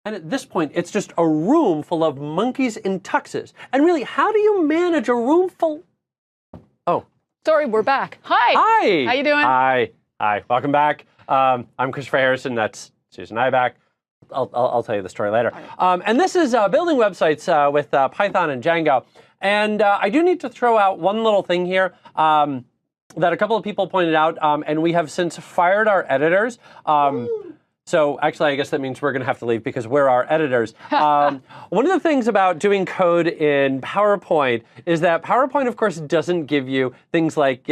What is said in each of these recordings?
And at this point, it's just a room full of monkeys in tuxes. And really, how do you manage a room full? Oh. Sorry, we're back. Hi. Hi. How you doing? Hi. Hi. Welcome back. I'm Christopher Harrison. That's Susan Ibach. I'll tell you the story later. Right. And this is building websites with Python and Django. And I do need to throw out one little thing here that a couple of people pointed out, and we have since fired our editors. So actually, I guess that means we're going to have to leave because we're our editors. One of the things about doing code in PowerPoint is that PowerPoint, of course, doesn't give you things like,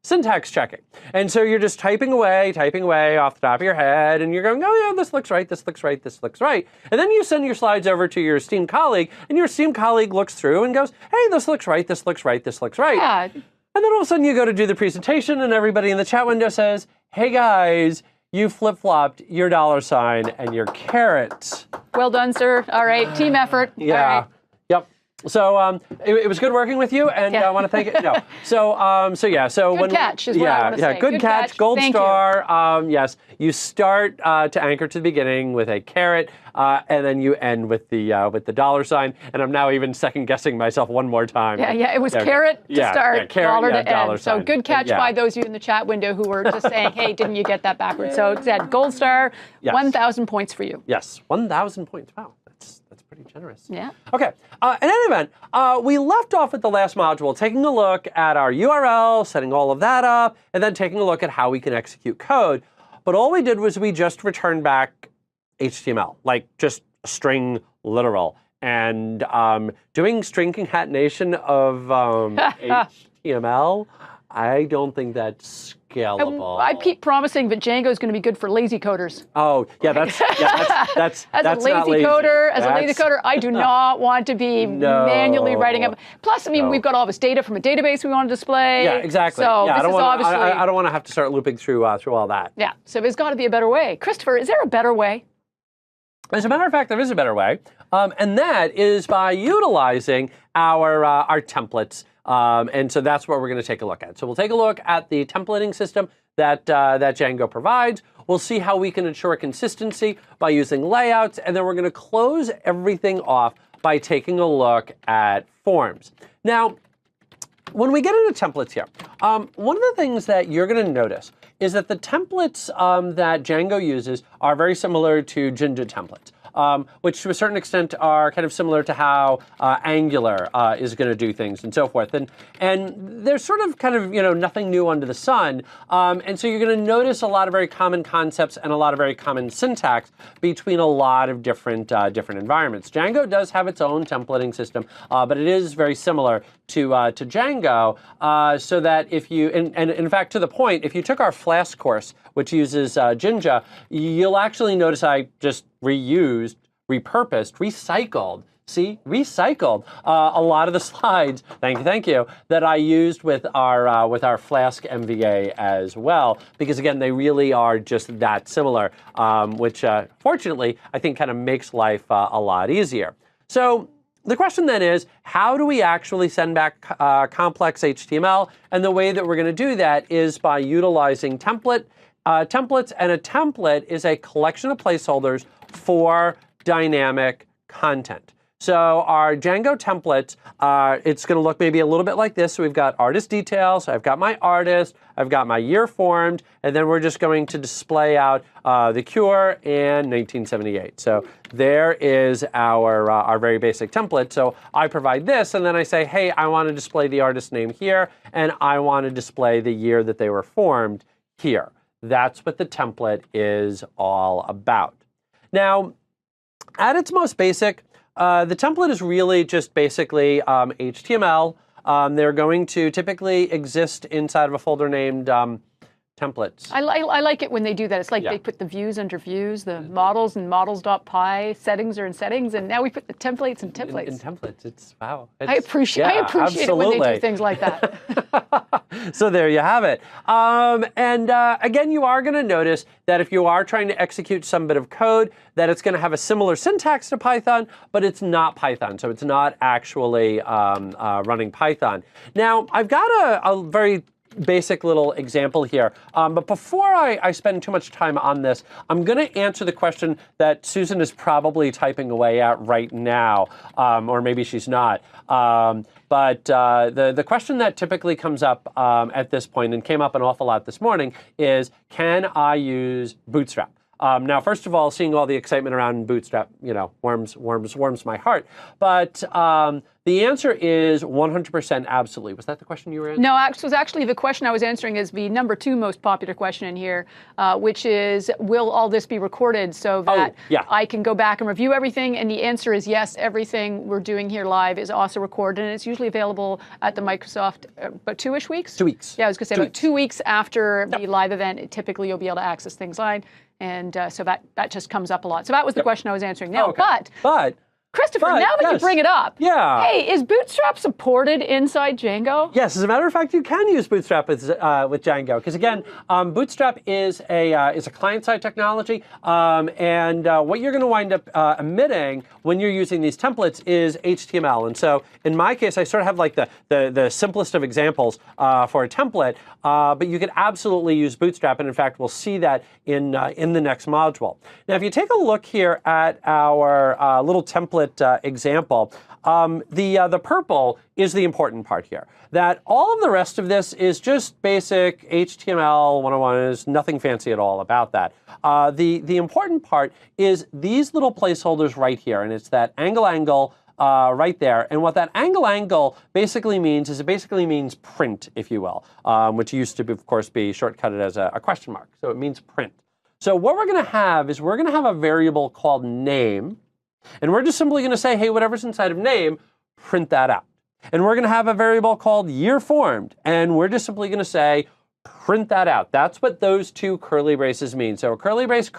syntax checking. And so you're just typing away off the top of your head, and you're going, oh yeah, this looks right, this looks right, this looks right. And then you send your slides over to your esteemed colleague, and your esteemed colleague looks through and goes, hey, this looks right, this looks right, this looks right. Yeah. And then all of a sudden you go to do the presentation, and everybody in the chat window says, hey guys, you flip-flopped your $ and your caret. Well done, sir. All right, team effort. Yeah. All right. Yep. So it was good working with you, and I want to thank you. No. So yeah. So good catch is what I want to say. Good catch. Gold thank star. Yes. You start to anchor to the beginning with a caret, and then you end with the $. And I'm now even second guessing myself one more time. Yeah. It was caret to start, caret, $to end. So good catch Yeah. by those of you in the chat window who were just saying, hey, didn't you get that backwards? So it said gold star, Yes. 1,000 points for you. Yes, 1,000 points. Wow. That's pretty generous. Yeah. Okay. In any event, we left off at the last module taking a look at our URL, setting all of that up, and then taking a look at how we can execute code. But all we did was we just returned back HTML, like just string literal. And doing string concatenation of HTML, I don't think that's scalable. I keep promising that Django is going to be good for lazy coders. Oh, yeah, that's as a lazy coder, I do not want to be manually writing up. Plus, I mean, we've got all this data from a database we want to display. Yeah, exactly. So yeah, this is obviously. I don't want to have to start looping through all that. Yeah. So there's got to be a better way. Christopher, is there a better way? As a matter of fact, there is a better way, and that is by utilizing our templates. And so that's what we're going to take a look at. So we'll take a look at the templating system that Django provides. We'll see how we can ensure consistency by using layouts, and then we're going to close everything off by taking a look at forms. Now, when we get into templates here, one of the things that you're going to notice is that the templates that Django uses are very similar to Jinja templates. Which to a certain extent are kind of similar to how Angular is going to do things and so forth. And there's sort of kind of, nothing new under the sun. And so you're going to notice a lot of very common concepts and a lot of very common syntax between a lot of different environments. Django does have its own templating system, but it is very similar to Django, so that if you, and in fact, to the point, if you took our Flask course, which uses Jinja, you'll actually notice I just reused, repurposed, recycled a lot of the slides, thank you, that I used with our Flask MVA as well, because again, they really are just that similar, which fortunately, I think kind of makes life a lot easier. So the question then is, how do we actually send back complex HTML? And the way that we're going to do that is by utilizing templates, and a template is a collection of placeholders for dynamic content. So our Django templates, it's going to look maybe a little bit like this. So we've got artist details, I've got my artist, I've got my year formed, and then we're just going to display out The Cure in 1978. So there is our very basic template. So I provide this, and then I say, hey, I want to display the artist name here, and I want to display the year that they were formed here. That's what the template is all about. Now, at its most basic, the template is really just basically HTML. They're going to typically exist inside of a folder named templates. I like it when they do that. It's like they put the views under views, the models and models.py, settings are in settings, and now we put the templates in templates. In templates, it's wow. I appreciate it when they do things like that. So there you have it. Again, you are going to notice that if you are trying to execute some bit of code, that it's going to have a similar syntax to Python, but it's not Python. So it's not actually running Python. Now, I've got a very basic little example here. But before I spend too much time on this, I'm going to answer the question that Susan is probably typing away at right now, or maybe she's not. But the question that typically comes up at this point, and came up an awful lot this morning, is, can I use Bootstrap? Now, first of all, seeing all the excitement around Bootstrap, warms my heart. But the answer is 100% absolutely. Was that the question you were answering? No, it was actually the question I was answering is the number 2 most popular question in here, which is, will all this be recorded so that I can go back and review everything? And the answer is yes, everything we're doing here live is also recorded, and it's usually available at the Microsoft, about 2-ish weeks? 2 weeks. Yeah, I was going to say about 2 weeks after the live event, typically you'll be able to access things live. And so that just comes up a lot. So that was the question I was answering now. But Christopher, now that you bring it up, hey, is Bootstrap supported inside Django? Yes, as a matter of fact, you can use Bootstrap with Django, because again, Bootstrap is a client-side technology, and what you're going to wind up emitting when you're using these templates is HTML. And so, in my case, I sort of have like the simplest of examples for a template, but you could absolutely use Bootstrap, and in fact, we'll see that in the next module. Now, if you take a look here at our little template example, the purple is the important part here. That all of the rest of this is just basic HTML 101. Is nothing fancy at all about that. The important part is these little placeholders right here, and it's that angle right there. And what that angle basically means is it basically means print, if you will, which used to, of course, be shortcutted as a question mark. So it means print. So what we're going to have is we're going to have a variable called name. And we're just simply going to say, hey, whatever's inside of name, print that out. And we're going to have a variable called year formed. And we're just simply going to say, print that out. That's what those 2 curly braces mean. So curly brace,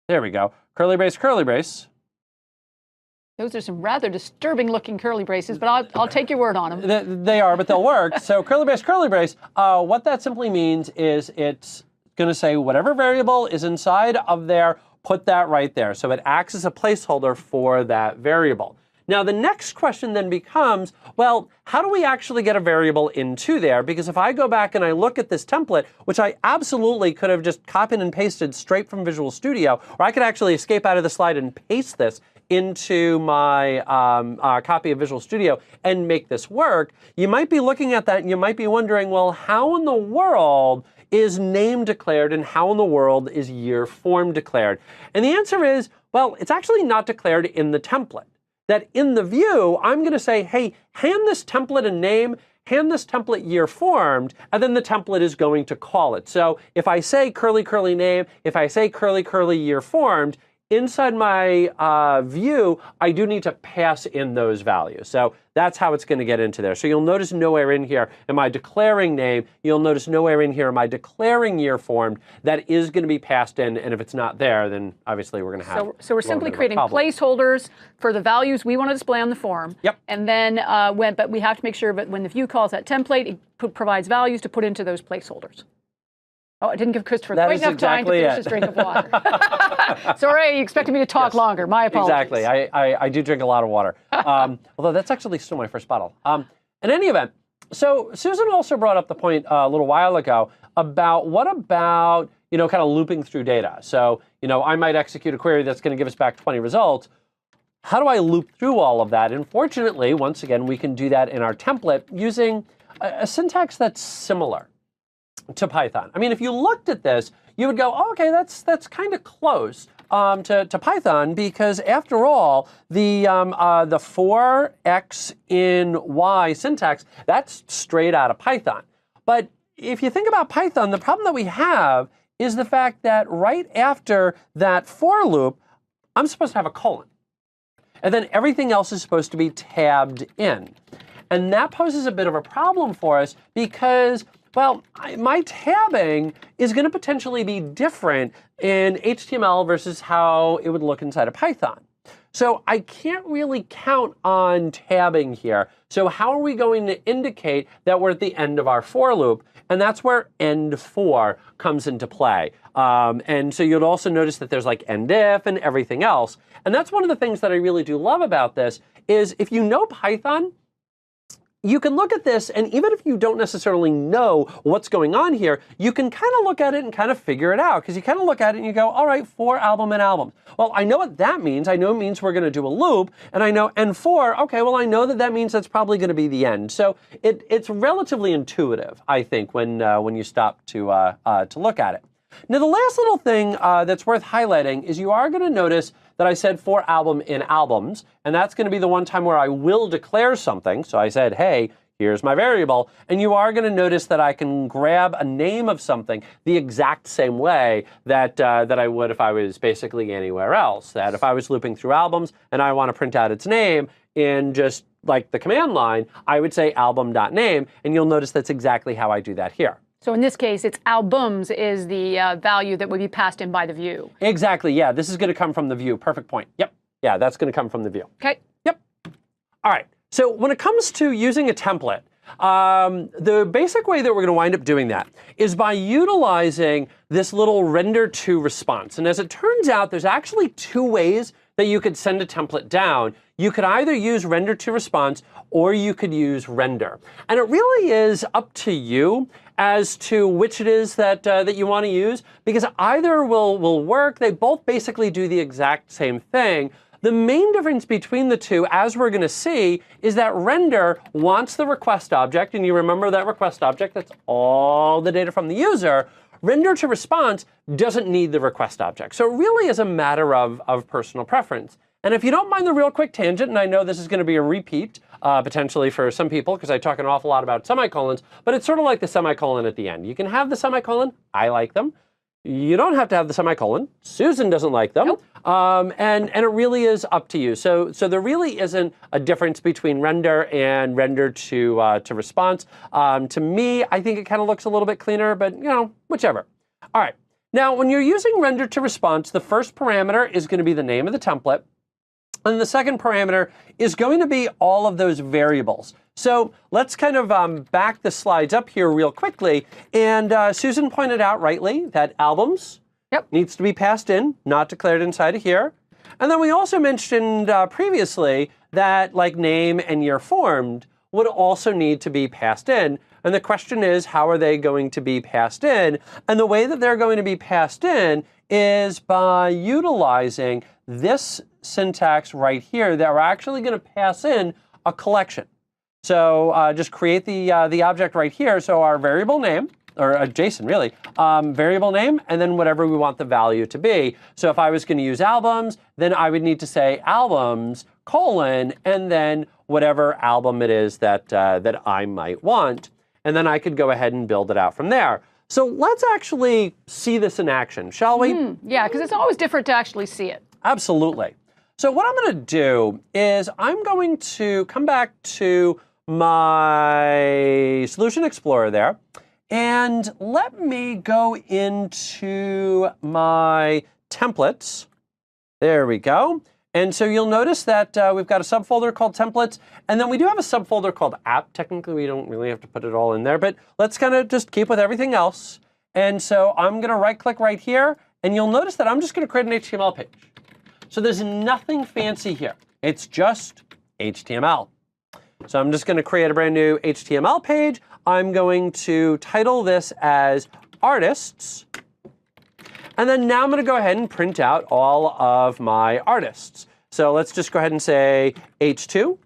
there we go. Curly brace. Those are some rather disturbing looking curly braces, but I'll take your word on them. They are, but they'll work. So curly brace, what that simply means is it's going to say whatever variable is inside of there, put that right there. So it acts as a placeholder for that variable. Now, the next question then becomes, well, how do we actually get a variable into there? Because if I go back and I look at this template, which I absolutely could have just copied and pasted straight from Visual Studio, or I could actually escape out of the slide and paste this into my copy of Visual Studio and make this work, you might be looking at that and you might be wondering, well, how in the world is name declared and how in the world is year form declared? And the answer is, well, it's actually not declared in the template. That in the view, I'm going to say, hey, hand this template a name, hand this template year formed, and then the template is going to call it. So if I say curly name, if I say curly year formed, inside my view, I do need to pass in those values. So that's how it's going to get into there. So you'll notice nowhere in here am I declaring name. You'll notice nowhere in here am I declaring year formed. That is going to be passed in, and if it's not there, then obviously we're going to have. So we're simply creating placeholders for the values we want to display on the form. Yep. And then but we have to make sure that when the view calls that template, it provides values to put into those placeholders. Oh, I didn't give Christopher quite enough time to finish his drink of water. Sorry, you expected me to talk longer. My apologies. Exactly. I do drink a lot of water. Although that's actually still my first bottle. In any event, so Susan also brought up the point a little while ago about what about, kind of looping through data. So, I might execute a query that's going to give us back 20 results. How do I loop through all of that? And fortunately, once again, we can do that in our template using a syntax that's similar to Python. I mean, if you looked at this, you would go, oh, okay, that's kind of close to Python, because after all, the for x in y syntax, that's straight out of Python. But if you think about Python, the problem that we have is the fact that right after that for loop, I'm supposed to have a colon. And then everything else is supposed to be tabbed in. And that poses a bit of a problem for us because, well, my tabbing is going to potentially be different in HTML versus how it would look inside of Python. So I can't really count on tabbing here. So how are we going to indicate that we're at the end of our for loop? And that's where end for comes into play. And so you'll also notice that there's like end if and everything else. And that's one of the things that I really do love about this is if you know Python, you can look at this, and even if you don't necessarily know what's going on here, you can kind of look at it and kind of figure it out, because you kind of look at it and you go, all right, for album and albums. Well, I know what that means. I know it means we're going to do a loop, and I know, and for, okay, well, I know that that means that's probably going to be the end. So it's relatively intuitive, I think, when you stop to look at it. Now, the last little thing that's worth highlighting is you are going to notice that I said for album in albums, and that's going to be the one time where I will declare something. So I said, hey, here's my variable, and you are going to notice that I can grab a name of something the exact same way that I would if I was basically anywhere else. That if I was looping through albums and I want to print out its name in just like the command line, I would say album.name, and you'll notice that's exactly how I do that here. So in this case, it's albums is the value that would be passed in by the view. Exactly, yeah. This is going to come from the view. Perfect point. Yep. Yeah, that's going to come from the view. Okay. Yep. All right. So when it comes to using a template, the basic way that we're going to wind up doing that is by utilizing this little render to response. And as it turns out, there's actually two ways that you could send a template down. You could either use render to response or you could use render. And it really is up to you as to which it is that you want to use, because either will work. They both basically do the exact same thing. The main difference between the two, as we're going to see, is that render wants the request object, and you remember that request object, that's all the data from the user. Render to response doesn't need the request object. So it really is a matter of personal preference. And if you don't mind the real quick tangent, and I know this is going to be a repeat potentially for some people because I talk an awful lot about semicolons, but it's sort of like the semicolon at the end. You can have the semicolon. I like them. You don't have to have the semicolon. Susan doesn't like them. Nope. And it really is up to you. So there really isn't a difference between render and render to response. To me, I think it kind of looks a little bit cleaner, but you know, whichever. All right. Now, when you're using render to response, the first parameter is going to be the name of the template. And the second parameter is going to be all of those variables. So let's kind of back the slides up here real quickly. And Susan pointed out rightly that albums needs to be passed in, not declared inside of here. And then we also mentioned previously that like name and year formed would also need to be passed in. And the question is, how are they going to be passed in? And the way that they're going to be passed in is by utilizing this syntax right here that we're actually going to pass in a collection. So just create the object right here. So our variable name, or JSON really, variable name, and then whatever we want the value to be. So if I was going to use albums, then I would need to say albums, colon, and then whatever album it is that I might want. And then I could go ahead and build it out from there. So let's actually see this in action, shall we? Yeah, because it's always different to actually see it. Absolutely. So what I'm going to do is I'm going to come back to my Solution Explorer there, and let me go into my templates. There we go. And so you'll notice that we've got a subfolder called templates, and then we do have a subfolder called app. Technically, we don't really have to put it all in there, but let's kind of just keep with everything else. And so I'm going to right-click right here, and you'll notice that I'm just going to create an HTML page. So there's nothing fancy here. It's just HTML. So I'm just going to create a brand new HTML page. I'm going to title this as artists. And then now I'm going to go ahead and print out all of my artists. So let's just go ahead and say H2,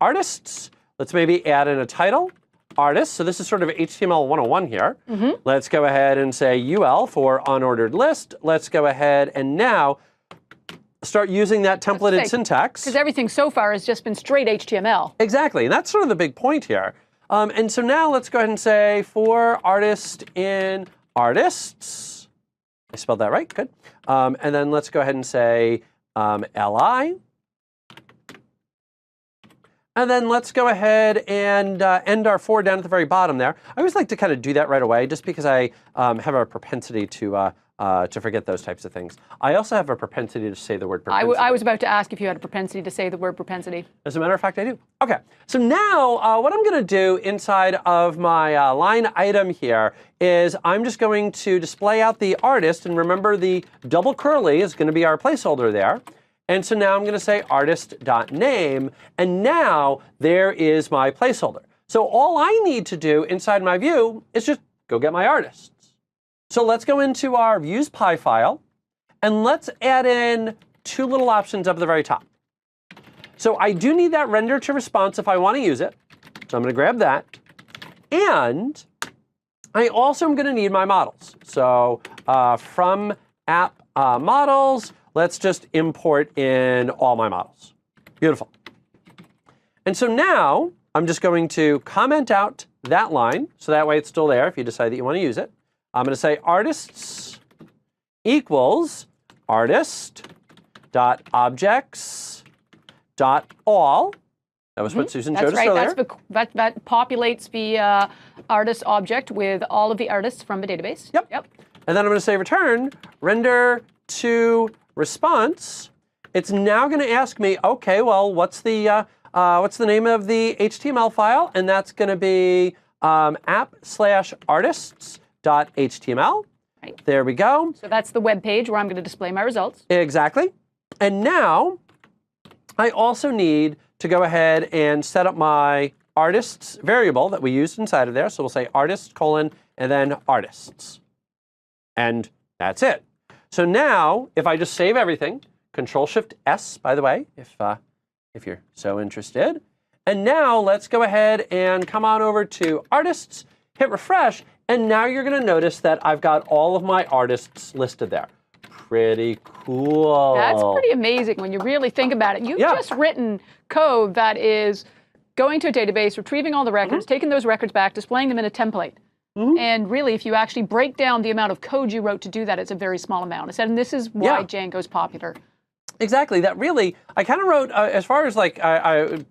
artists. Let's maybe add in a title, artists. So this is sort of HTML 101 here. Let's go ahead and say UL for unordered list. Let's go ahead and now start using that templated syntax. Because everything so far has just been straight HTML. Exactly, and that's sort of the big point here. And so now let's go ahead and say for artist in artists. I spelled that right, good. And then let's go ahead and say LI. And then let's go ahead and end our for down at the very bottom there. I always like to kind of do that right away just because I have a propensity to forget those types of things. I also have a propensity to say the word propensity. I was about to ask if you had a propensity to say the word propensity. As a matter of fact, I do. OK, so now what I'm going to do inside of my line item here is I'm just going to display out the artist. And remember, the double curly is going to be our placeholder there. And so now I'm going to say artist.name, and now there is my placeholder. So all I need to do inside my view is just go get my artists. So let's go into our views py file, and let's add in two little options up at the very top. So I do need that render to response if I want to use it. So I'm going to grab that. And I also am going to need my models. So from app models, let's just import in all my models. Beautiful. And so now I'm just going to comment out that line, so that way it's still there if you decide that you want to use it. I'm going to say artists equals artist.objects.all. That was what Susan showed us earlier. That populates the artist object with all of the artists from the database. Yep. And then I'm going to say return render to response. It's now going to ask me, okay, well, what's the name of the HTML file? And that's going to be app/artists.html. Right. There we go. So that's the web page where I'm going to display my results. Exactly. And now I also need to go ahead and set up my artists variable that we used inside of there. So we'll say artist : and then artists. And that's it. So now if I just save everything, Control-Shift-S, by the way, if you're so interested. And now let's go ahead and come on over to artists, hit refresh, and now you're going to notice that I've got all of my artists listed there. Pretty cool. That's pretty amazing when you really think about it. You've just written code that is going to a database, retrieving all the records, taking those records back, displaying them in a template. And really, if you actually break down the amount of code you wrote to do that, it's a very small amount. And this is why Django's popular. Exactly. That really, I kind of wrote, as far as like, what I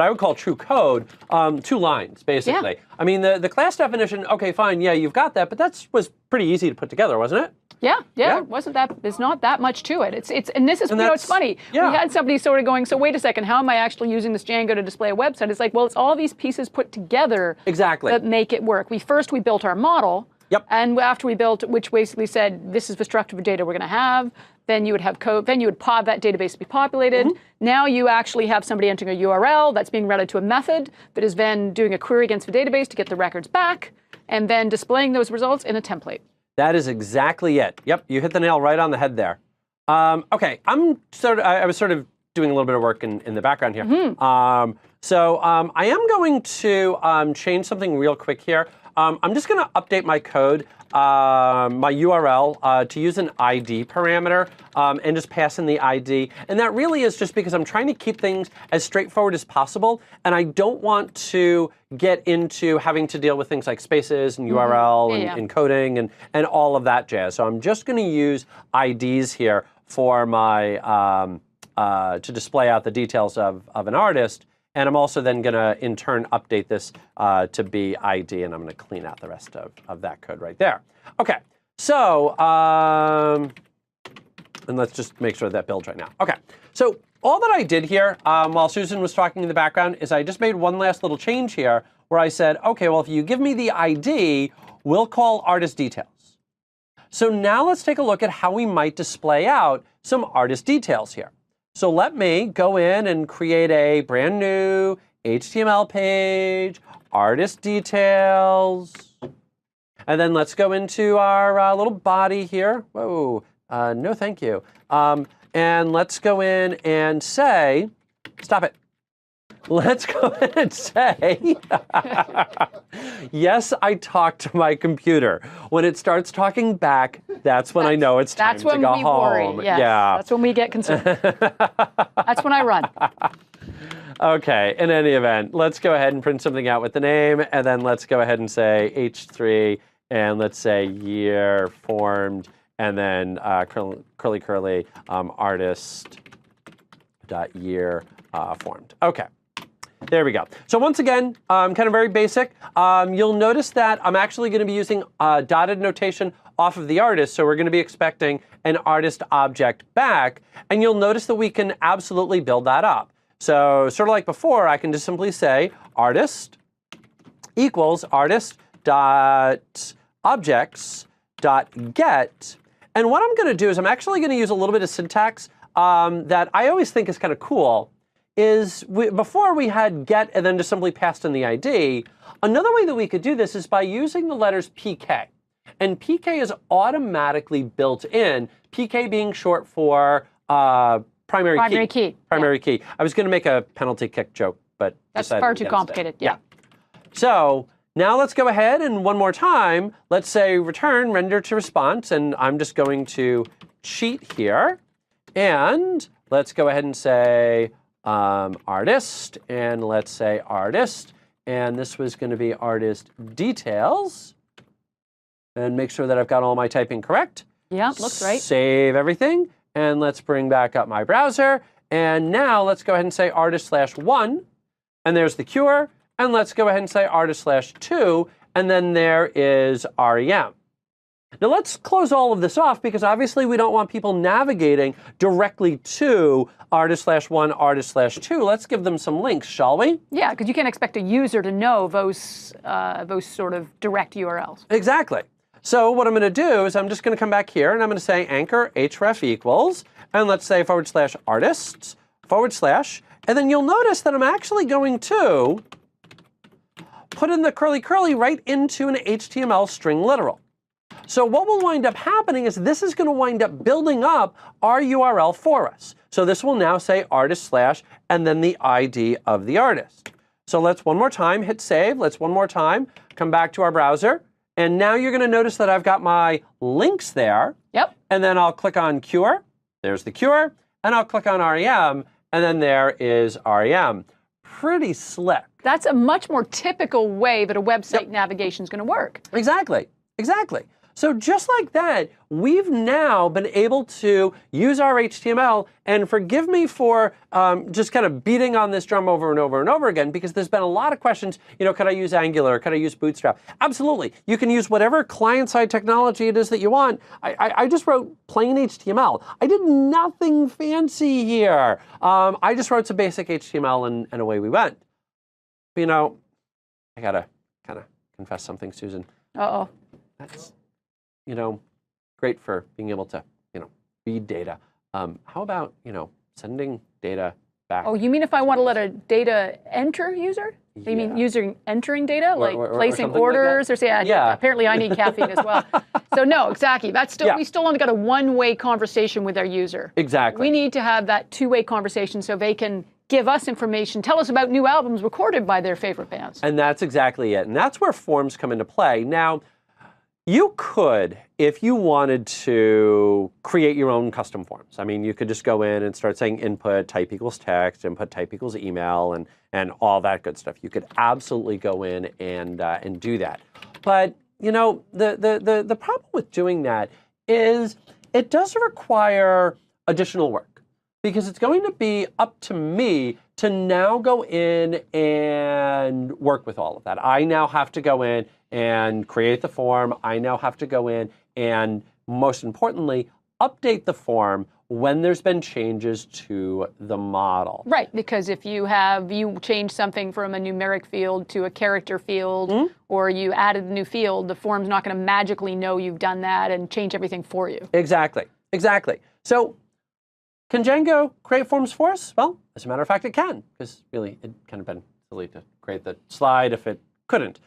would call true code, 2 lines, basically. Yeah. I mean, the class definition, okay, fine, yeah, you've got that, but that was pretty easy to put together, wasn't it? Yeah. It wasn't that. There's not that much to it. And this is, it's funny. Yeah. We had somebody sort of going, so wait a second, how am I actually using this Django to display a website? It's like, well, it's all these pieces put together that make it work. We built our model. Yep. And after we built, which basically said, this is the structure of data we're going to have, then you would have code, then you would pod that database to be populated. Now you actually have somebody entering a URL that's being routed to a method that is then doing a query against the database to get the records back, and then displaying those results in a template. That is exactly it. Yep, you hit the nail right on the head there. Okay, I was sort of doing a little bit of work in the background here. So I am going to change something real quick here. I'm just going to update my code, my URL, to use an ID parameter and just pass in the ID. And that really is just because I'm trying to keep things as straightforward as possible. And I don't want to get into having to deal with things like spaces and URL and encoding and all of that jazz. So I'm just going to use IDs here for my, to display out the details of an artist. And I'm also then going to, in turn, update this to be ID, and I'm going to clean out the rest of that code right there. OK, so, and let's just make sure that builds right now. OK, so all that I did here while Susan was talking in the background is I just made one last little change here where I said, OK, well, if you give me the ID, we'll call artist details. So now let's take a look at how we might display out some artist details here. So let me go in and create a brand new HTML page, artist details. And then let's go into our little body here. Whoa, no thank you. And let's go in and say, stop it. Let's go in and say, yes, I talked to my computer. When it starts talking back, that's when I know it's time to go home. That's when we worry, yes. Yeah. That's when we get concerned. That's when I run. OK, in any event, let's go ahead and print something out with the name. And then let's go ahead and say H3, and let's say year formed, and then curly, artist.year formed. OK. There we go. So once again, kind of very basic. You'll notice that I'm actually going to be using dotted notation off of the artist. So we're going to be expecting an artist object back. And you'll notice that we can absolutely build that up. So sort of like before, I can just simply say artist equals artist.objects.get. And what I'm going to do is I'm actually going to use a little bit of syntax that I always think is kind of cool is before we had get and then just simply passed in the ID, another way that we could do this is by using the letters PK. And PK is automatically built in, PK being short for primary key. Primary key. I was going to make a penalty kick joke, but that's far too complicated. Yeah. So now let's go ahead and one more time, let's say return render to response, and I'm just going to cheat here. And let's go ahead and say artist, and let's say artist, and this was going to be artist details, and make sure that I've got all my typing correct. Yeah, looks right. Save everything, and let's bring back up my browser, and now let's go ahead and say artist/1, and there's the cure, and let's go ahead and say artist/2, and then there is REM. Now let's close all of this off because obviously we don't want people navigating directly to artist/1, artist/2. Let's give them some links, shall we? Yeah, because you can't expect a user to know those sort of direct URLs. Exactly. So what I'm going to do is I'm just going to come back here and I'm going to say anchor href equals, and let's say /artists /, and then you'll notice that I'm actually going to put in the curly right into an HTML string literal. So what will wind up happening is this is going to wind up building up our URL for us. So this will now say artist/ and then the ID of the artist. So let's one more time hit save. Let's one more time come back to our browser. And now you're going to notice that I've got my links there. Yep. And then I'll click on cure. There's the cure. And I'll click on REM. And then there is REM. Pretty slick. That's a much more typical way that a website navigation is going to work. Exactly. Exactly. So just like that, we've now been able to use our HTML, and forgive me for just kind of beating on this drum over and over and over again, because there's been a lot of questions, could I use Angular? Could I use Bootstrap? Absolutely. You can use whatever client-side technology it is that you want. I just wrote plain HTML. I did nothing fancy here. I just wrote some basic HTML, and away we went. I got to kind of confess something, Susan. Uh-oh. That's great for being able to, read data. How about, sending data back? Oh, you mean if I want to let a data enter user? Yeah. You mean user entering data, like placing orders, or say, yeah, apparently I need caffeine as well. So no, exactly. That's still we still only got a one-way conversation with our user. Exactly. We need to have that two-way conversation so they can give us information, tell us about new albums recorded by their favorite bands. And that's exactly it. And that's where forms come into play. Now, you could, if you wanted to, create your own custom forms. I mean, you could just go in and start saying input type equals text, input type equals email, and all that good stuff. You could absolutely go in and do that. But the problem with doing that is it does require additional work, because it's going to be up to me to now go in and work with all of that. I now have to go in and create the form. I now have to go in and, most importantly, update the form when there's been changes to the model. Right, because if you change something from a numeric field to a character field, or you added a new field, the form's not going to magically know you've done that and change everything for you. Exactly, exactly. So can Django create forms for us? Well, as a matter of fact, it can, because really it'd kind of been silly to create the slide if it couldn't.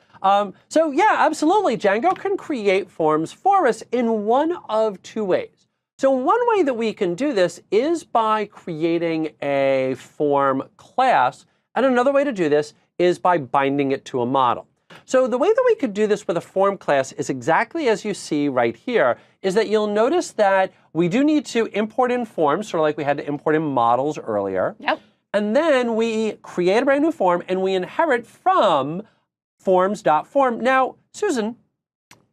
So yeah, absolutely, Django can create forms for us in one of two ways. So one way that we can do this is by creating a form class, and another way to do this is by binding it to a model. So the way that we could do this with a form class is exactly as you see right here, is that you'll notice that we do need to import in forms, sort of like we had to import in models earlier. Yep. And then we create a brand new form, and we inherit from forms.form. Now, Susan.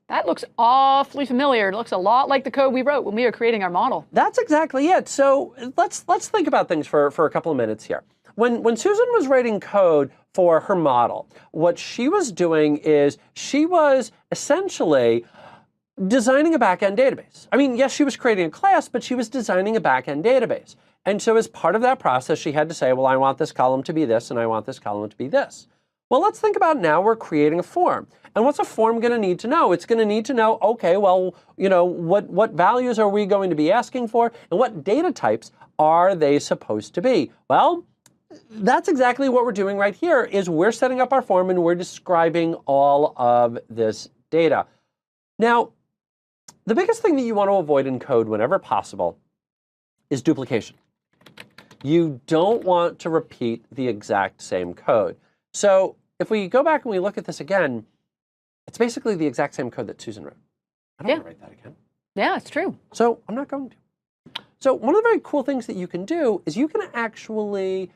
That looks awfully familiar. It looks a lot like the code we wrote when we were creating our model. That's exactly it. So let's think about things for a couple of minutes here. When Susan was writing code for her model, what she was doing is she was essentially designing a back-end database. I mean, yes, she was creating a class, but she was designing a back-end database. And so as part of that process, she had to say, well, I want this column to be this, and I want this column to be this. Well, let's think about now we're creating a form. And what's a form going to need to know? It's going to need to know, okay, well, what values are we going to be asking for, and what data types are they supposed to be? Well, that's exactly what we're doing right here, is we're setting up our form and we're describing all of this data. Now, the biggest thing that you want to avoid in code whenever possible is duplication. You don't want to repeat the exact same code. So if we go back and we look at this again, it's basically the exact same code that Susan wrote. I don't want to write that again. Yeah, it's true. So I'm not going to. So one of the very cool things that you can do is you can actually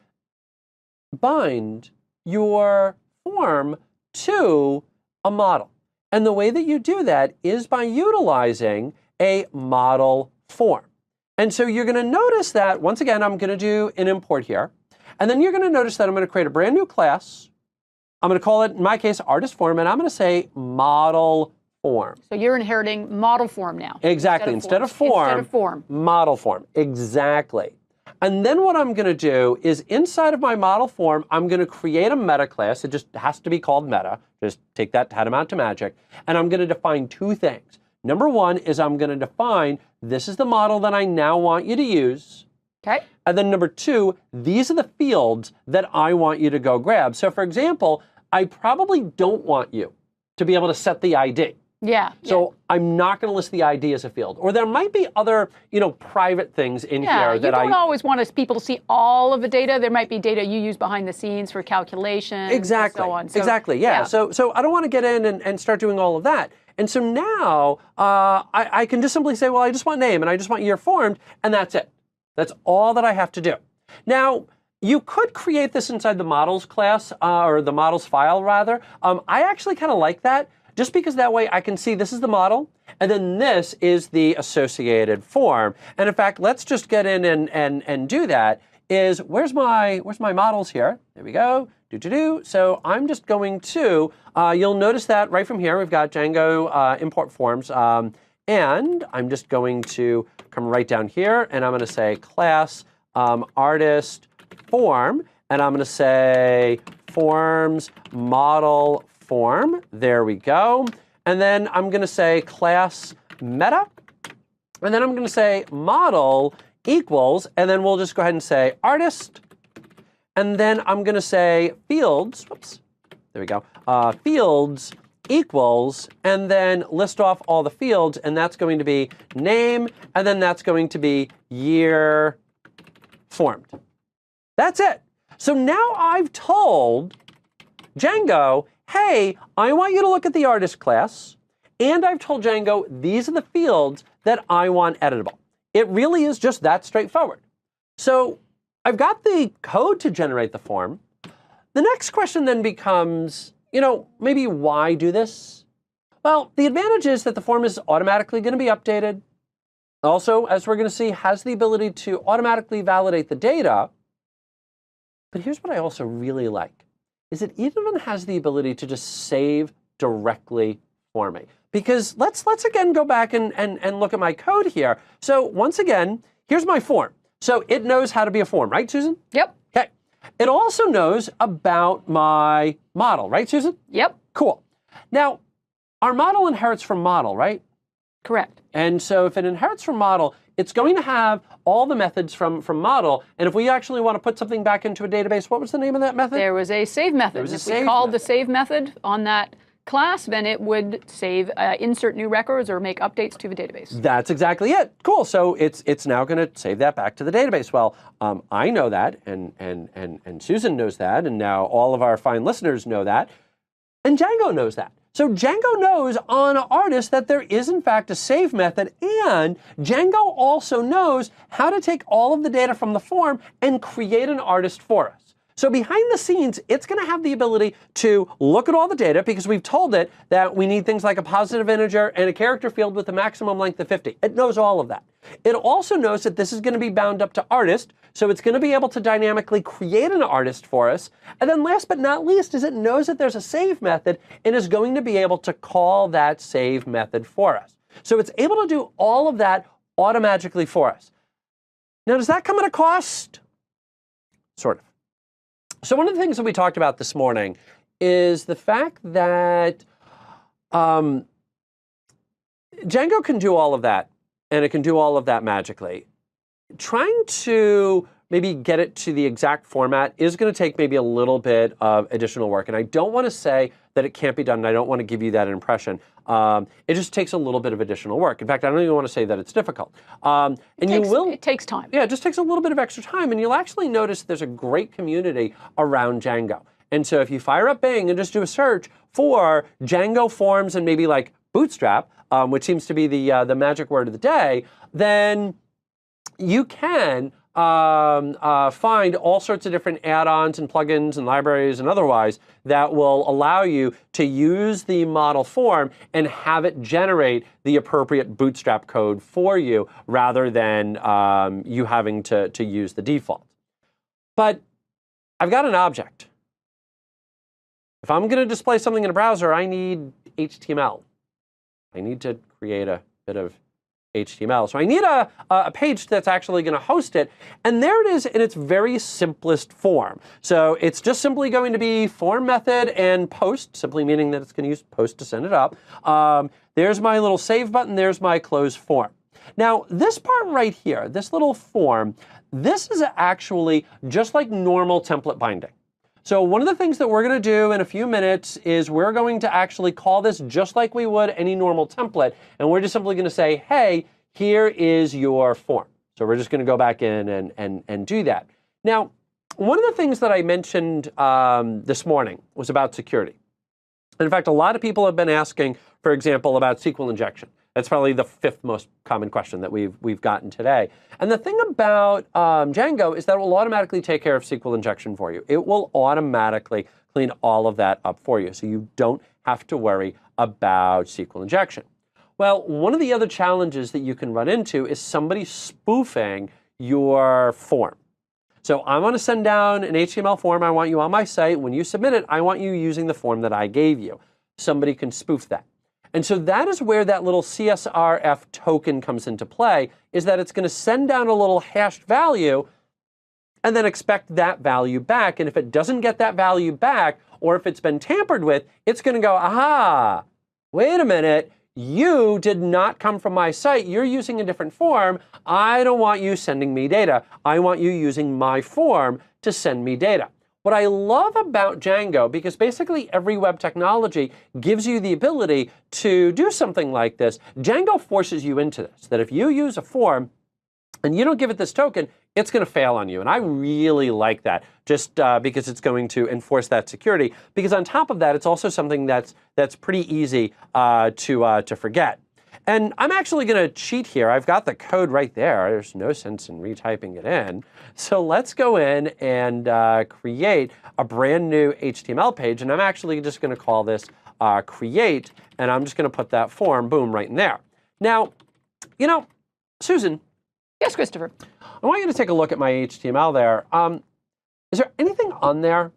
bind your form to a model. And the way that you do that is by utilizing a model form. And so you're going to notice that, once again, I'm going to do an import here. And then you're going to notice that I'm going to create a brand new class. I'm going to call it, in my case, artist form, and I'm going to say model form. So you're inheriting model form now. Exactly. Instead of form, model form. Exactly. And then what I'm going to do is inside of my model form, I'm going to create a meta class. It just has to be called meta. Just take that tantamount to magic. And I'm going to define two things. Number one is I'm going to define, this is the model that I now want you to use. Okay. And then number two, these are the fields that I want you to go grab. So for example, I probably don't want you to be able to set the ID. Yeah. So I'm not going to list the ID as a field. Or there might be other, private things in here that you don't always want people to see all of the data. There might be data you use behind the scenes for calculations and so on. So, exactly, yeah. So I don't want to get in and start doing all of that. And so now I can just simply say, well, I just want name and I just want year formed, and that's it. That's all that I have to do. Now, you could create this inside the models class, or the models file, rather. I actually kind of like that, just because that way I can see this is the model, and then this is the associated form. And in fact, let's just get in and do that. Where's my models here? There we go. So I'm just going to, you'll notice that right from here, we've got Django import forms. And I'm just going to come right down here, and I'm going to say class artist form, and I'm going to say forms model form. There we go. And then I'm going to say class meta, and then I'm going to say model equals, and then we'll just go ahead and say artist, and then I'm going to say fields. Whoops. There we go. Fields equals, and then list off all the fields, and that's going to be name, and then that's going to be year formed. That's it. So now I've told Django, hey, I want you to look at the artist class, and I've told Django, these are the fields that I want editable. It really is just that straightforward. So I've got the code to generate the form. The next question then becomes, maybe why do this? Well, the advantage is that the form is automatically going to be updated. Also, as we're going to see, has the ability to automatically validate the data. But here's what I also really like, is it even has the ability to just save directly for me. Because let's again go back and look at my code here. So once again, here's my form. So it knows how to be a form, right, Susan? Yep. Okay. It also knows about my model, right, Susan? Yep. Cool. Now, our model inherits from model, right? Correct. And so if it inherits from model, it's going to have all the methods from model. And if we actually want to put something back into a database, what was the name of that method? There was a save method. If we called the save method on that class, then it would save, insert new records or make updates to the database. That's exactly it. Cool. So it's now going to save that back to the database. Well, I know that, and Susan knows that, and now all of our fine listeners know that, and Django knows that. So Django knows on artist that there is in fact a save method, and Django also knows how to take all of the data from the form and create an artist for us. So behind the scenes, it's going to have the ability to look at all the data, because we've told it that we need things like a positive integer and a character field with a maximum length of 50. It knows all of that. It also knows that this is going to be bound up to artist, so it's going to be able to dynamically create an artist for us. And then last but not least is it knows that there's a save method and is going to be able to call that save method for us. So it's able to do all of that automatically for us. Now, does that come at a cost? Sort of. So one of the things that we talked about this morning is the fact that Django can do all of that, and it can do all of that magically. Trying to maybe get it to the exact format is going to take maybe a little bit of additional work. And I don't want to say that it can't be done, and I don't want to give you that impression. It just takes a little bit of additional work. In fact, I don't even want to say that it's difficult. It takes time. Yeah, it just takes a little bit of extra time, and you'll actually notice there's a great community around Django. And so if you fire up Bing and just do a search for Django forms and maybe like Bootstrap, which seems to be the magic word of the day, then you can find all sorts of different add-ons and plugins and libraries and otherwise that will allow you to use the model form and have it generate the appropriate Bootstrap code for you rather than you having to use the default. But I've got an object. If I'm going to display something in a browser, I need HTML. I need to create a bit of HTML. So I need a page that's actually going to host it. And there it is in its very simplest form. So it's just simply going to be form method and post, simply meaning that it's going to use post to send it up. There's my little save button. There's my close form. Now, this part right here, this little form, this is actually just like normal template binding. So one of the things that we're going to do in a few minutes is we're going to actually call this just like we would any normal template. And we're just simply going to say, hey, here is your form. So we're just going to go back in and do that. Now, one of the things that I mentioned this morning was about security. And in fact, a lot of people have been asking, for example, about SQL injection. That's probably the 5th most common question that we've gotten today. And the thing about Django is that it will automatically take care of SQL injection for you. It will automatically clean all of that up for you, so you don't have to worry about SQL injection. Well, one of the other challenges that you can run into is somebody spoofing your form. So I want to send down an HTML form. I want you on my site. When you submit it, I want you using the form that I gave you. Somebody can spoof that. And so that is where that little CSRF token comes into play, is that it's going to send down a little hashed value and then expect that value back. And if it doesn't get that value back, or if it's been tampered with, it's going to go, aha, wait a minute, you did not come from my site. You're using a different form. I don't want you sending me data. I want you using my form to send me data. What I love about Django, because basically every web technology gives you the ability to do something like this, Django forces you into this, that if you use a form and you don't give it this token, it's going to fail on you. And I really like that, just because it's going to enforce that security. Because on top of that, it's also something that's pretty easy to forget. And I'm actually going to cheat here. I've got the code right there. There's no sense in retyping it in. So let's go in and create a brand new HTML page. And I'm actually just going to call this create. And I'm just going to put that form, boom, right in there. Now, you know, Susan. Yes, Christopher. I want you to take a look at my HTML there. Is there anything on there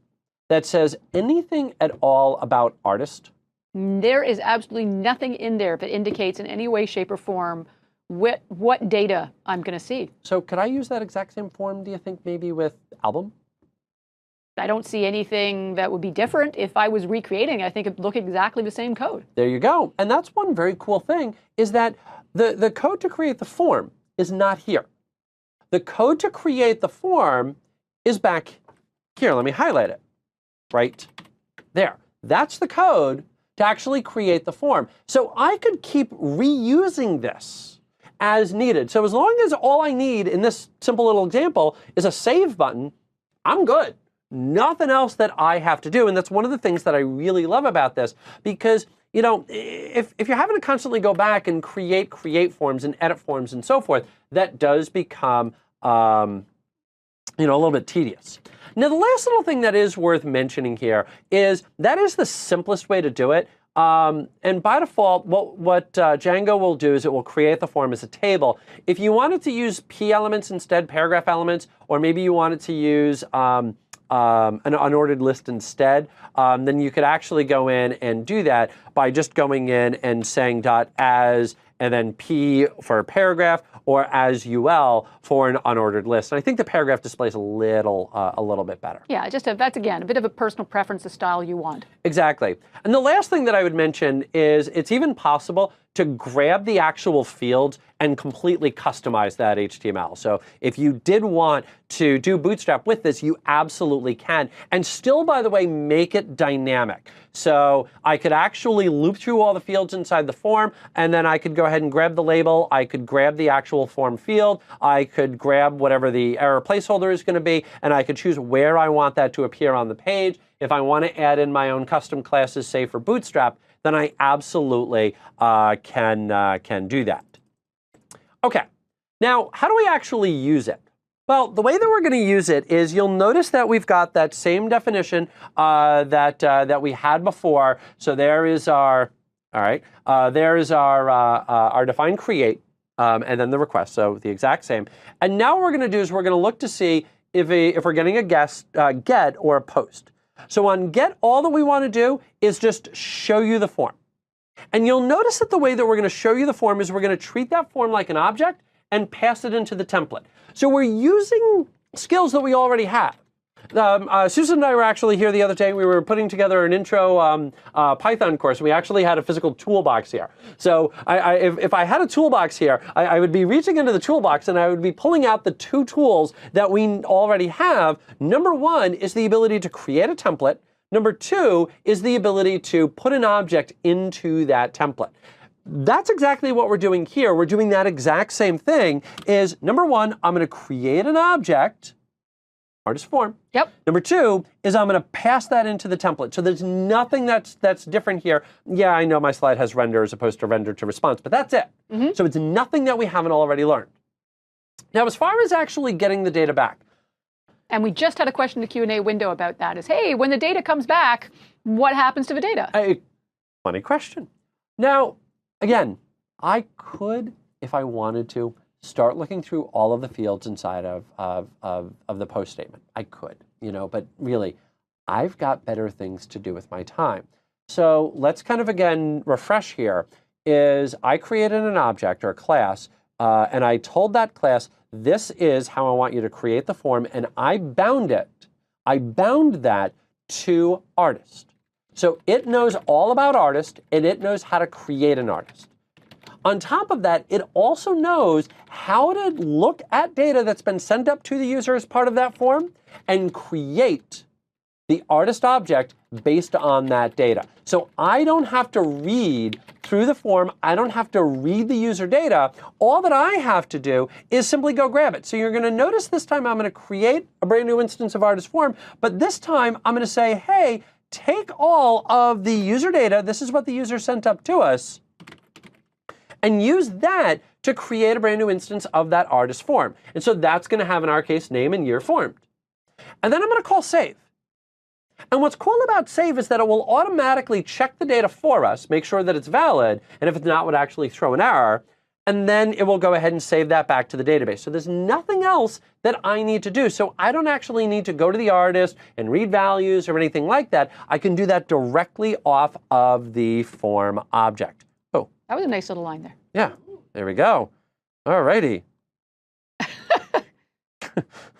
that says anything at all about artist? There is absolutely nothing in there that indicates in any way, shape, or form what data I'm going to see. So could I use that exact same form, do you think, maybe with album? I don't see anything that would be different. If I was recreating, I think it'd look exactly the same code. There you go. And that's one very cool thing, is that the code to create the form is not here. The code to create the form is back here. Let me highlight it. Right there. That's the code to actually create the form. So I could keep reusing this as needed. So as long as all I need in this simple little example is a save button, I'm good. Nothing else that I have to do. And that's one of the things that I really love about this, because you know, if you're having to constantly go back and create forms and edit forms and so forth, that does become you know, a little bit tedious. Now, the last little thing that is worth mentioning here is that is the simplest way to do it. And by default, what Django will do is it will create the form as a table. If you wanted to use p elements instead, paragraph elements, or maybe you wanted to use an unordered list instead, then you could actually go in and do that by just going in and saying .as and then P for a paragraph, or as UL for an unordered list. And I think the paragraph displays a little bit better. Yeah, that's again a bit of a personal preference, the style you want. Exactly. And the last thing that I would mention is it's even possible to grab the actual fields and completely customize that HTML. So if you did want to do Bootstrap with this, you absolutely can. And still, by the way, make it dynamic. So I could actually loop through all the fields inside the form, and then I could go ahead and grab the label. I could grab the actual form field. I could grab whatever the error placeholder is going to be, and I could choose where I want that to appear on the page. If I want to add in my own custom classes, say for Bootstrap, then I absolutely can do that. Okay, now how do we actually use it? Well, the way that we're going to use it is you'll notice that we've got that same definition that we had before. So there is our, there is our define create and then the request. So the exact same. And now what we're going to do is we're going to look to see if we're getting a get or a post. So on get, all that we want to do is just show you the form. And you'll notice that the way that we're going to show you the form is we're going to treat that form like an object and pass it into the template. So we're using skills that we already have. Susan and I were actually here the other day. We were putting together an intro Python course. We actually had a physical toolbox here. So if I had a toolbox here, I would be reaching into the toolbox and I would be pulling out the two tools that we already have. Number one is the ability to create a template. Number two is the ability to put an object into that template. That's exactly what we're doing here. We're doing that exact same thing. Is number one, I'm going to create an object, artist form. Yep. Number two is I'm going to pass that into the template. So there's nothing that's different here. Yeah, I know my slide has render as opposed to render to response, but that's it. So it's nothing that we haven't already learned. Now, as far as actually getting the data back. And we just had a question in the Q&A window about that is, hey, when the data comes back, what happens to the data? Funny question. Now, again, I could, if I wanted to, start looking through all of the fields inside of the post statement. I could, but really, I've got better things to do with my time. So let's kind of, again, refresh here. Is I created an object or a class, and I told that class, this is how I want you to create the form, and I bound it. I bound that to artist. So it knows all about artist, and it knows how to create an artist. On top of that, it also knows how to look at data that's been sent up to the user as part of that form and create the artist object based on that data. So I don't have to read through the form. I don't have to read the user data. All that I have to do is simply go grab it. So you're going to notice this time I'm going to create a brand new instance of artist form, but this time I'm going to say, hey, take all of the user data, this is what the user sent up to us, and use that to create a brand new instance of that artist form. And so that's going to have, in our case, name and year formed. And then I'm going to call save. And what's cool about save is that it will automatically check the data for us, make sure that it's valid, and if it's not, would actually throw an error, and then it will go ahead and save that back to the database. So there's nothing else that I need to do. So I don't actually need to go to the artist and read values or anything like that. I can do that directly off of the form object. Oh. That was a nice little line there. Yeah, there we go. All righty.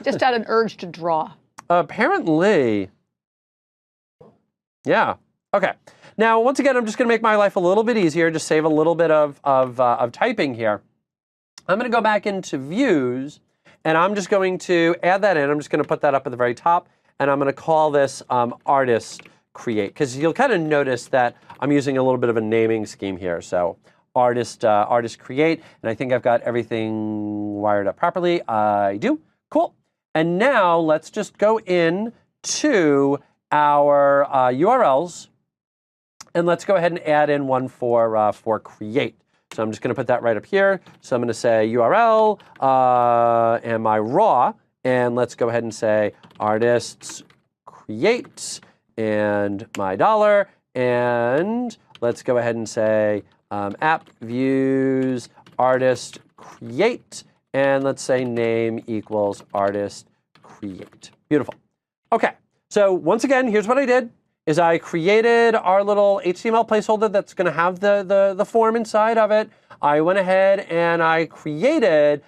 Just had an urge to draw. Apparently. Yeah. OK. Now, once again, I'm just going to make my life a little bit easier, just save a little bit of typing here. I'm going to go back into views, and I'm just going to add that in. I'm just going to put that up at the very top, and I'm going to call this artist create, because you'll kind of notice that I'm using a little bit of a naming scheme here. So artist create, and I think I've got everything wired up properly. I do. Cool. And now let's just go in to our URLs, and let's go ahead and add in one for create. So I'm just going to put that right up here. So I'm going to say URL and my raw, and let's go ahead and say artists create and my dollar, and let's go ahead and say app views artist create, and let's say name equals artist create. Beautiful. Okay, so once again, here's what I did, is I created our little HTML placeholder that's going to have the form inside of it. I went ahead and I created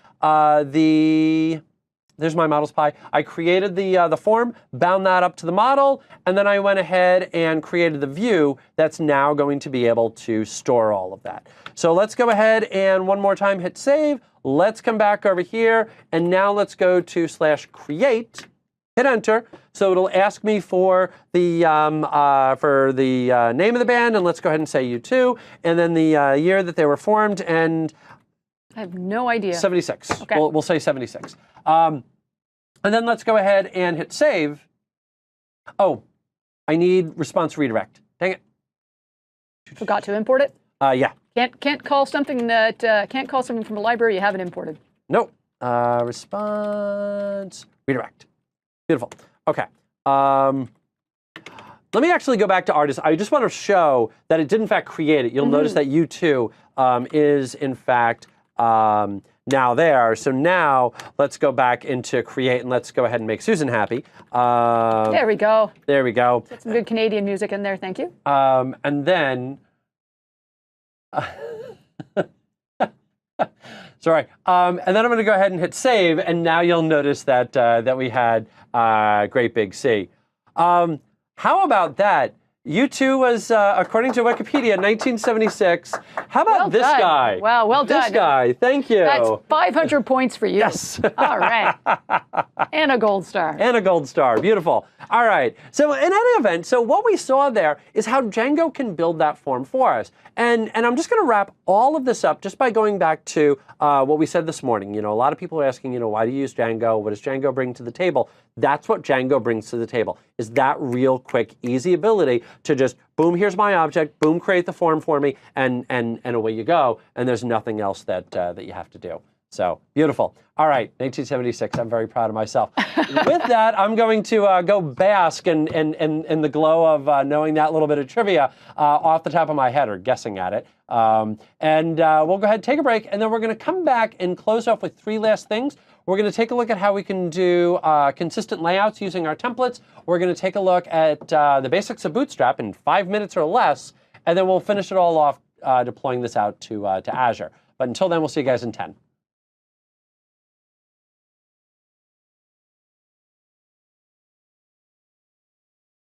there's my models pie. I created the form, bound that up to the model, and then I went ahead and created the view that's now going to be able to store all of that. So let's go ahead and one more time hit save. Let's come back over here, and now let's go to /create. Hit enter. So it'll ask me for the name of the band, and let's go ahead and say U2, and then the year that they were formed, and I have no idea. 76. Okay. We'll say 76. And then let's go ahead and hit save. Oh, I need response redirect. Dang it. Forgot to import it? Yeah. Can't call something from a library you haven't imported. Nope. Response redirect. Beautiful. Okay. Let me actually go back to artist. I just want to show that it did in fact create it. You'll notice that U2 is in fact now there. So now let's go back into create and let's go ahead and make Susan happy. There we go. There we go. Get some good Canadian music in there. Thank you. And then, sorry. And then I'm going to go ahead and hit save. And now you'll notice that that we had great big C. How about that? U2 was, according to Wikipedia, 1976. How about this guy? Wow, well done. This guy, thank you. That's 500 points for you. Yes. All right. And a gold star. And a gold star, beautiful. All right, so in any event, so what we saw there is how Django can build that form for us. And I'm just gonna wrap all of this up just by going back to what we said this morning. You know, a lot of people are asking, you know, why do you use Django? What does Django bring to the table? That's what Django brings to the table, is that real quick, easy ability to just, boom, here's my object, boom, create the form for me, and away you go, and there's nothing else that, that you have to do. So, beautiful. All right, 1976, I'm very proud of myself. With that, I'm going to go bask in the glow of knowing that little bit of trivia off the top of my head, or guessing at it. We'll go ahead and take a break, and then we're going to come back and close off with 3 last things. We're going to take a look at how we can do consistent layouts using our templates. We're going to take a look at the basics of Bootstrap in 5 minutes or less, and then we'll finish it all off deploying this out to Azure. But until then, we'll see you guys in 10.